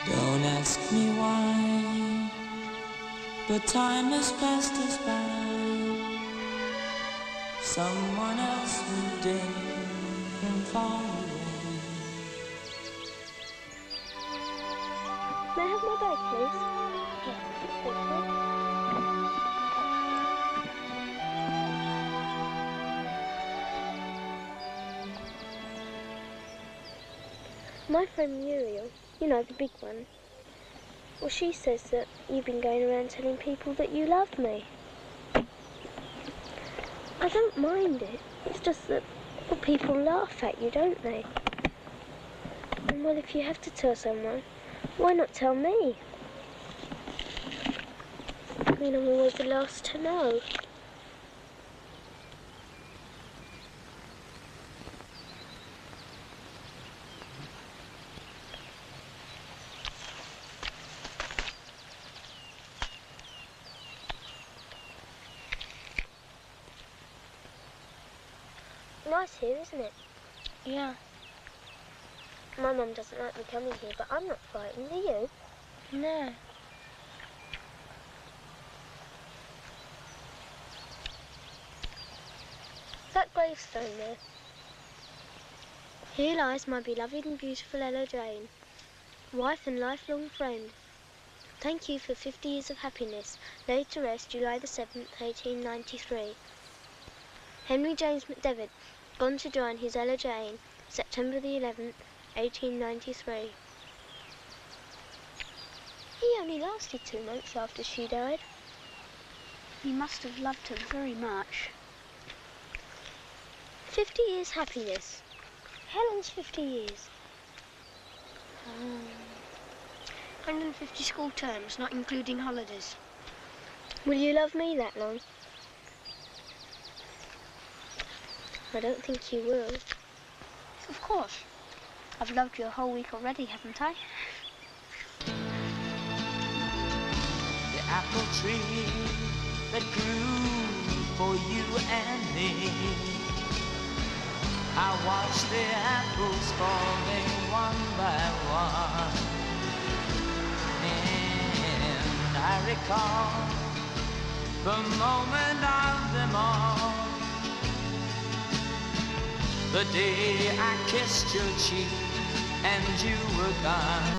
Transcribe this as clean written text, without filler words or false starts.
Don't ask me why, but time has passed us by. Someone else moved in from far away. May I have my bag, please? Yes, thank you. My friend Muriel, you know, the big one, well, she says that you've been going around telling people that you love me. I don't mind it. It's just that, well, people laugh at you, don't they? And well, if you have to tell someone, why not tell me? I mean, I'm always the last to know. Nice here, isn't it? Yeah. My mum doesn't like me coming here, but I'm not frightened, are you? No. That gravestone there. Here lies my beloved and beautiful Ella Jane, wife and lifelong friend. Thank you for 50 years of happiness, laid to rest July the 7th, 1893. Henry James McDevitt, gone to join his Ella Jane, September the 11th, 1893. He only lasted 2 months after she died. He must have loved her very much. 50 years happiness. Helen's 50 years. 150 school terms, not including holidays. Will you love me that long? I don't think you will. Of course. I've loved you a whole week already, haven't I? The apple tree that grew for you and me. I watched the apples falling one by one, and I recall the moment of them all, the day I kissed your cheek and you were gone.